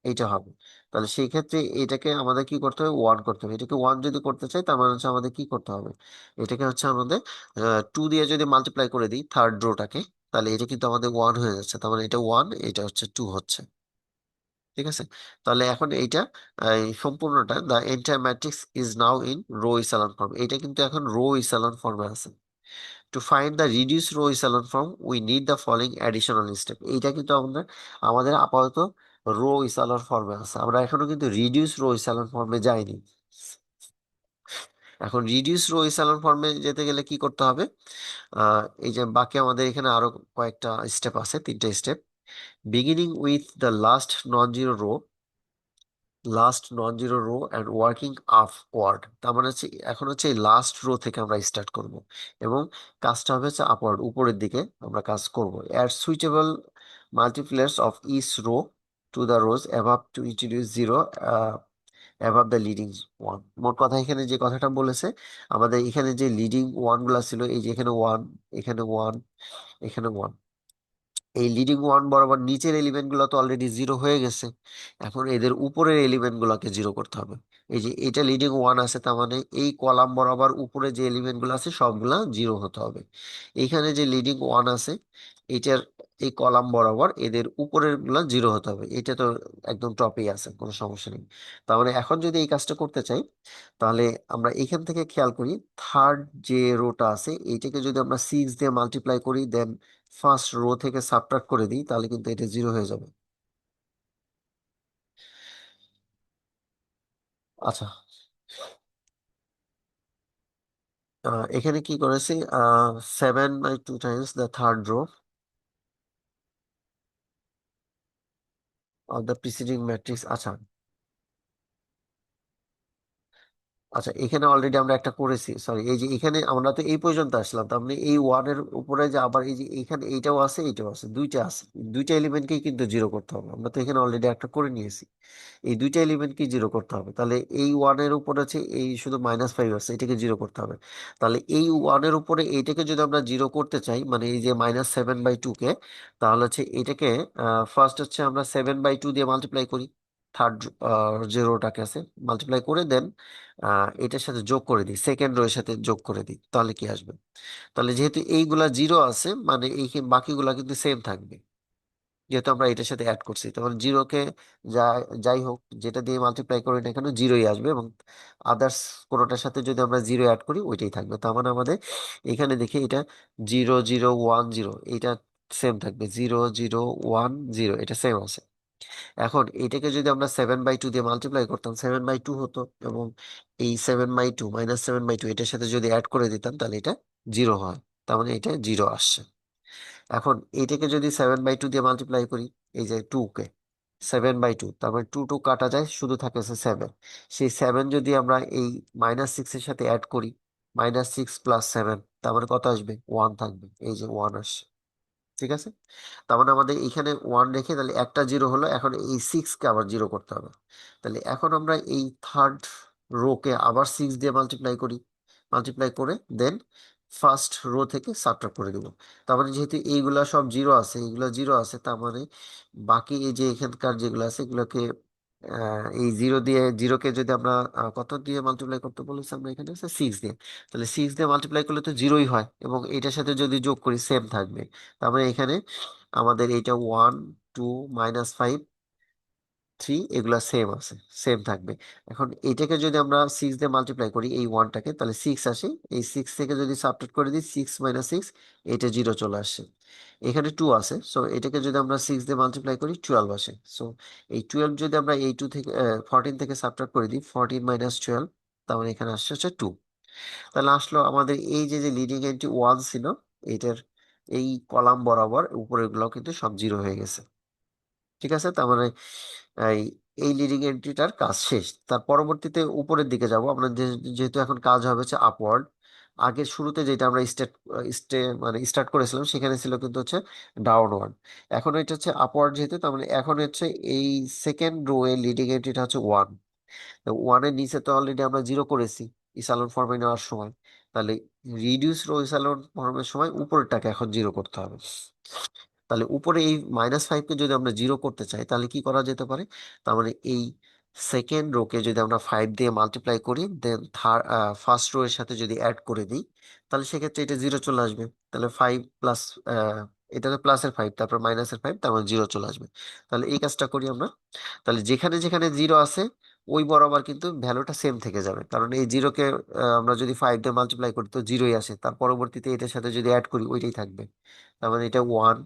এইটা হবে। তাহলে সেই ক্ষেত্রে এটাকে আমাদের কি করতে হবে? 1 করতে হবে। এটাকে 1 যদি করতে চাই, তার মানে হচ্ছে আমাদের কি করতে হবে? এটাকে হচ্ছে আমাদের 2 দিয়ে যদি মাল্টিপ্লাই করে দিই থার্ড রোটাকে, তাহলে এটা কিন্তু আমাদের 1 হয়ে যাচ্ছে। তার মানে এটা 1, এটা হচ্ছে 2 হচ্ছে। ঠিক আছে। তাহলে এখন এইটা এই সম্পূর্ণটা, the entire matrix is now in row echelon form, এটা কিন্তু এখন রো ইসালন ফর্মে আছে। To find the reduce row echelon form we need the following additional step. এইটা কিন্তু আমাদের আপাতত রো ইচেলন ফর্মে আছে, আমরা এখনো কিন্তু রিডিউস রো ইচেলন ফর্মে যাইনি। এখন রিডিউস রো ইচেলন ফর্মে যেতে গেলে কি করতে হবে? এই যে বাকি আমাদের এখানে আরো কয়েকটা স্টেপ আছে, 3টে step. Beginning with the last non zero rho and working upward, তার মানে হচ্ছে এখন হচ্ছে এই লাস্ট রো থেকে আমরা স্টার্ট করব, এবং কাজটা হবে হচ্ছে আপওয়ার্ড, উপরের দিকে আমরা কাজ করব। Add suitable multipliers of each row to the rows above to introduce zero above the leading one. মোট কথা এখানে যে কথাটা বলেছে, আমাদের এখানে যে লিডিং ওয়ান গুলা ছিল, এই যে এখানে 1, এখানে 1, এখানে 1, এই লিডিং ওয়ান বরাবর নিচের এলিমেন্ট গুলো তো অলরেডি জিরো হয়ে গেছে। এখন এদের উপরের এলিমেন্ট গুলোকে জিরো করতে হবে। এই যে এটা লিডিং ওয়ান আছে, তার মানে এই কলাম বরাবর উপরে যে এলিমেন্ট গুলো আছে সবগুলা জিরো হতে হবে। এখানে যে লিডিং ওয়ান আছে, এটার এই কলাম বরাবর এদের উপরের গুলা জিরো হতে হবে। এটা তো একদম টপেই আছে, কোনো সমস্যা নেই। তার মানে এখন যদি এই কাজটা করতে চাই, তাহলে আমরা এখান থেকে খেয়াল করি, থার্ড যে রোটা আছে এইটাকে যদি আমরা 6 দিয়ে মাল্টিপ্লাই করি, দেন ফার্স্ট রো থেকে সাবট্রাক্ট করে দিই, তাহলে কিন্তু এটা জিরো হয়ে যাবে। আচ্ছা, এখানে কি করেছি, 7/2 Times the third rho of the preceding matrix. আচ্ছা, আচ্ছা, এখানে অলরেডি আমরা একটা করেছি, সরি, এই যে এখানে আমরা তো এই পর্যন্ত আসলাম, তার মানে এই ওয়ানের উপরে যে আবার এই যে এখানে এইটাও আছে এইটাও আছে, দুইটা আছে, দুইটা এলিমেন্টকেই কিন্তু জিরো করতে হবে। আমরা তো এখানে অলরেডি একটা করে নিয়েছি, এই দুইটা এলিমেন্টকে জিরো করতে হবে। তাহলে এই ওয়ানের উপর আছে এই শুধু -5 আছে, এটাকে জিরো করতে হবে। তাহলে এই ওয়ানের উপরে এইটাকে যদি আমরা জিরো করতে চাই, মানে এই যে -7/2 কে, তাহলে হচ্ছে এটাকে ফার্স্ট হচ্ছে আমরা 7/2 দিয়ে মাল্টিপ্লাই করি, থার্ড যে রোটাকে আছে মাল্টিপ্লাই করে দেন এটার সাথে যোগ করে দিই, সেকেন্ড রো এর সাথে যোগ করে দিই, তাহলে কি আসবে? তাহলে যেহেতু এইগুলা জিরো আছে, মানে এই বাকিগুলা কিন্তু সেম থাকবে, যেহেতু আমরা এটার সাথে অ্যাড করছি। তখন জিরোকে যা যাই হোক যেটা দিয়ে মাল্টিপ্লাই করি না কেন জিরোই আসবে, এবং আদার্স কোনোটার সাথে যদি আমরা জিরো অ্যাড করি ওইটাই থাকবে। তার মানে আমাদের এখানে দেখি এটা 0 0 1 0, এটা সেম থাকবে, 0 0 1 0, এটা সেম আছে। এখন এটাকে যদি আমরা 7/2 দিয়ে মাল্টিপ্লাই করতাম, 7/2 হতো, এবং এই 7/2 -7/2 এটার সাথে যদি অ্যাড করে দিতাম, তাহলে এটা জিরো হয়। তার মানে এটা জিরো আসছে। এখন এটাকে যদি 7/2 দিয়ে মাল্টিপ্লাই করি, এই যে 2 কে 7/2, তারপরে 2 2 কাটা যায়, শুধু থাকে 7। সেই 7 যদি আমরা এই -6 এর সাথে অ্যাড করি, -6 + 7, তার মানে কত আসবে? 1 থাকবে, এই যে 1 আসছে। ঠিক আছে, তার মানে আমাদের এখানে 1 রেখে তাহলে একটা জিরো হলো, এখন এই 6 কে আবার জিরো করতে হবে। তাহলে এখন আমরা এই থার্ড রো কে আবার 6 দিয়ে মাল্টিপ্লাই করি, মাল্টিপ্লাই করে দেন ফার্স্ট রো থেকে সাবট্রাক্ট করে দিব। তার মানে যেহেতু এইগুলা সব জিরো আছে, এইগুলা জিরো আছে, তার মানে বাকি এই যে এখানকার যেগুলো আছে এগুলোকে এই জিরোকে যদি আমরা কত দিয়ে মাল্টিপ্লাই করতে বলেছি, আমরা এখানে 6 দিয়ে, তাহলে 6 দিয়ে মাল্টিপ্লাই করলে তো জিরোই হয়, এবং এটার সাথে যদি যোগ করি সেম থাকবে। তার মানে এখানে আমাদের এইটা 1 2 -5 3 এগুলা সেম আছে, সেম থাকবে। এখন এইটাকে যদি আমরা 6 দিয়ে মাল্টিপ্লাই করি এই ওয়ানটাকে, তাহলে 6 আসে, এই 6 থেকে যদি সাবট্রাক্ট করে দিই, 6 - 6, এটা জিরো চলে আসে। এখানে 2 আছে, সো এটাকে যদি আমরা 6 দিয়ে মাল্টিপ্লাই করি 12 আসে। সো এই 12 যদি আমরা এই 2 থেকে 14 থেকে সাবট্রাক্ট করে দিই, 14 - 12, তার মানে এখানে আসছে হচ্ছে 2। তাহলে আসলো আমাদের এই যে যে লিডিং এন্ট্রি 1 ছিল, এটার এই কলাম বরাবর উপরের গুলো কিন্তু সব জিরো হয়ে গেছে। ঠিক আছে, তার মানে এই এই লিডিং এন্ট্রিটার কাজ শেষ। তার পরবর্তীতে উপরের দিকে যাব আমরা, যেহেতু এখন কাজ হবে হচ্ছে আপওয়ার্ড। আগের শুরুতে যেটা আমরা মানে স্টার্ট করেছিলাম সেখানে ছিল কিন্তু হচ্ছে ডাউনওয়ার্ড। এখন এটা হচ্ছে আপওয়ার্ড, যেহেতু তার মানে এখন হচ্ছে এই সেকেন্ড রো এর লিডিং এন্ট্রিটা হচ্ছে 1। ওয়ানের নিচে তো অলরেডি আমরা জিরো করেছি ইসালন ফর্মে নেওয়ার সময়। তাহলে রিডিউস রো ইসালন ফর্মের সময় উপরেরটাকে এখন জিরো করতে হবে। তাহলে উপরে এই -5 কে যদি আমরা জিরো করতে চাই, তাহলে কি করা যেতে পারে? তার মানে এই সেকেন্ড রো কে যদি আমরা 5 দিয়ে মাল্টিপ্লাই করি, দেন ফার্স্ট রো এর সাথে যদি অ্যাড করে দিই, তাহলে সেক্ষেত্রে এটা জিরো চলে আসবে। তাহলে 5 প্লাস, এটা তো প্লাসের 5, তারপর -5, তার মানে জিরো চলে আসবে। তাহলে এই কাজটা করি আমরা। তাহলে যেখানে যেখানে জিরো আছে ওই বরাবর কিন্তু ভ্যালুটা সেম থেকে যাবে, কারণ এই জিরোকে আমরা যদি 5 দিয়ে মাল্টিপ্লাই করি তো জিরোই আসে, তার পরবর্তীতে এটার সাথে যদি অ্যাড করি ওইটাই থাকবে। তার মানে এটা 1,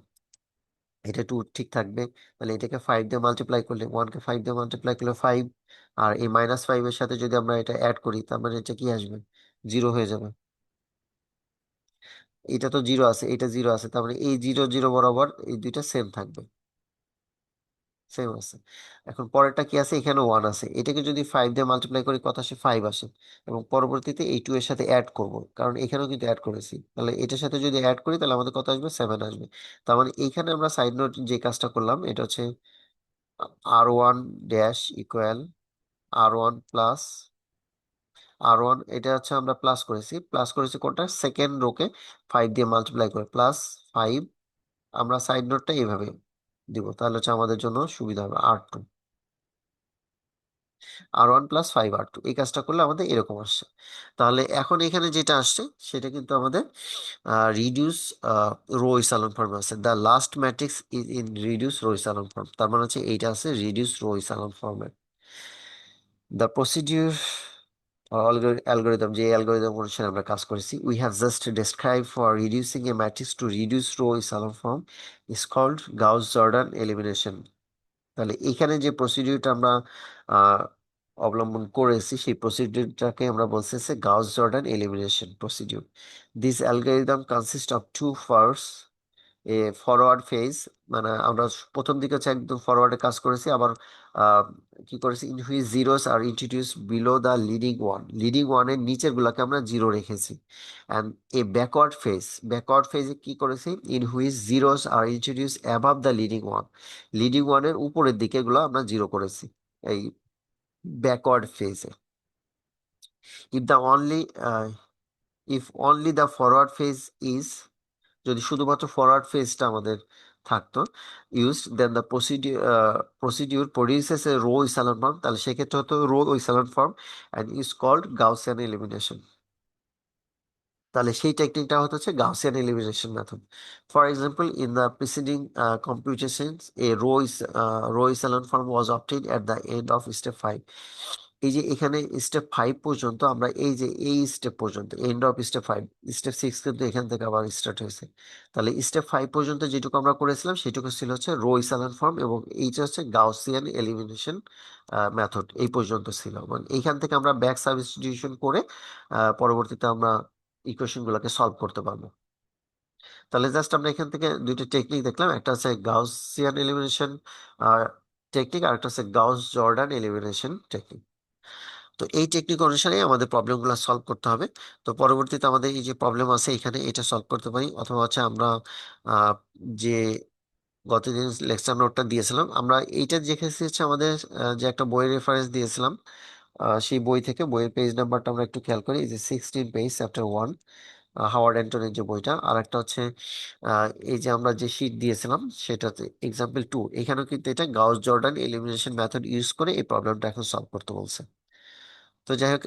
এটা 2 ঠিক থাকবে। তাহলে এটাকে 5 দিয়ে মাল্টিপ্লাই করলে, 1 কে 5 দিয়ে মাল্টিপ্লাই করলে 5, আর এই -5 এর সাথে যদি আমরা এটা অ্যাড করি, তার মানে এটা কি আসবে? জিরো হয়ে যাবে। এটা তো জিরো আছে, এটা জিরো আছে, তার মানে এই 0 0 বরাবর এই দুইটা সেম থাকবে, সেম আছে। এখন পরেরটা কি আছে? এখানে 1 আছে, এটাকে যদি 5 দিয়ে মাল্টিপ্লাই করি কত আসে? 5 আসে। এবং পরবর্তীতে এই 2 এর সাথে অ্যাড করব, কারণ এখানেও কিন্তু অ্যাড করেছি, তাহলে এটার সাথে যদি অ্যাড করি তাহলে আমাদের কত আসবে? 7 আসবে। তার মানে এইখানে আমরা সাইড নোট যে কাজটা করলাম এটা হচ্ছে R1 ড্যাশ = R1 এটা হচ্ছে আমরা প্লাস করেছি কোনটা? সেকেন্ড রোকে 5 দিয়ে মাল্টিপ্লাই করে, +5 আমরা সাইড নোটটা এইভাবে দিব, তাহলে হচ্ছে আমাদের জন্য সুবিধা হবে। R2, R1 + 5 R2, এই কাজটা করলে আমাদের এরকম আসছে। তাহলে এখন এখানে যেটা আসছে সেটা কিন্তু আমাদের রিডিউস রো ইসালন ফর্মে আছে। The last matrix is in reduce row echelon form, তার মানে হচ্ছে এইটা আছে রিডিউস রো ইসালন ফর্মে। দ্য প্রসিডিউর অ্যালগোরিদম, যে অ্যালগোরিদম অনুসারে আমরা কাজ করেছি, we have just describe for reducing a matrix to reduce row echelon form is called Gauss Jordan elimination. তাহলে এখানে যে প্রসিডিউরটা আমরা আহ, অবলম্বন করেছি সেই প্রসিডিউরটাকে আমরা বলতেছি Gauss Jordan elimination procedure. This algorithm consist of two phase, a forward phase, মানে আমরা প্রথম দিকে হচ্ছে একদম ফরওয়ার্ডে কাজ করেছি, আবার আহ, কি করেছি, in which zeros are introduce below the leading one, leading ওয়ানের নিচের গুলাকে আমরা জিরো রেখেছি। And a backward phase, backward ফেজে কি করেছি, in which zeros are introduce above the leading one, leading ওয়ানের উপরের দিকে গুলো আমরা জিরো করেছি এই ব্যাকওয়ার্ড ফেজে। If the only if only the forward phase is, যদি শুধুমাত্র ফরওয়ার্ড ফেজটা আমাদের থাকতো used, then the procedure produces a row echelon form, তাহলে সেক্ষেত্রে হতো row echelon form and is called Gaussian elimination. তাহলে সেই টেকনিকটা হচ্ছে Gaussian elimination method. For example, in the preceding computations a row echelon form was obtained at the end of step 5। এই যে এখানে স্টেপ 5 পর্যন্ত আমরা, এই যে এই স্টেপ পর্যন্ত এন্ড অফ স্টেপ 5, স্টেপ 6 কিন্তু এখান থেকে আবার স্টার্ট হয়েছে। তাহলে স্টেপ 5 পর্যন্ত যেটুকু আমরা করেছিলাম সেটুকু ছিল হচ্ছে রো ইসালন ফর্ম, এবং এইটা হচ্ছে গাউসিয়ান এলিমিনেশন মেথড, এই পর্যন্ত ছিল। এবং এইখান থেকে আমরা ব্যাক সাবস্টিটিউশন করে পরবর্তীতে আমরা ইকুয়েশন গুলোকে সলভ করতে পারবো। তাহলে জাস্ট আমরা এখান থেকে দুইটা টেকনিক দেখলাম, একটা হচ্ছে গাউসিয়ান এলিমিনেশন টেকনিক, আর একটা হচ্ছে গাউস জর্ডান এলিমিনেশন টেকনিক। তো এই টেকনিক অনুসারে আমাদের প্রবলেমগুলো সলভ করতে হবে। তো পরবর্তীতে আমাদের এই যে প্রবলেম আছে এখানে এটা সলভ করতে পারি, অথবা হচ্ছে আমরা আহ, যে গতদিন লেকচার নোটটা দিয়েছিলাম আমরা, এইটা দেখেছি হচ্ছে আমাদের যে একটা বইয়ের রেফারেন্স দিয়েছিলাম, সেই বই থেকে বইয়ের পেজ নাম্বারটা আমরা একটু খেয়াল করি, এই যে 16 পেজ, চ্যাপ্টার 1, হাওয়ার্ড অ্যান্টনের যে বইটা। আর একটা হচ্ছে এই যে আমরা যে শীট দিয়েছিলাম সেটাতে এক্সাম্পল 2, এখানেও কিন্তু এটা Gauss Jordan elimination method use করে এই প্রবলেমটা এখন সলভ করতে বলছে। তো যাই হোক,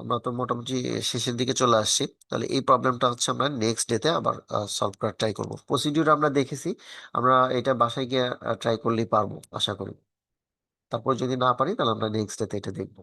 আমরা তো মোটামুটি শেষের দিকে চলে আসছি। তাহলে এই প্রবলেমটা হচ্ছে আমরা নেক্সট ডেতে আবার সলভ করার ট্রাই করবো। প্রসিডিউর আমরা দেখেছি, আমরা এটা বাসায় গিয়ে ট্রাই করলেই পারবো আশা করি। তারপর যদি না পারি তাহলে আমরা নেক্সট ডেতে এটা দেখবো।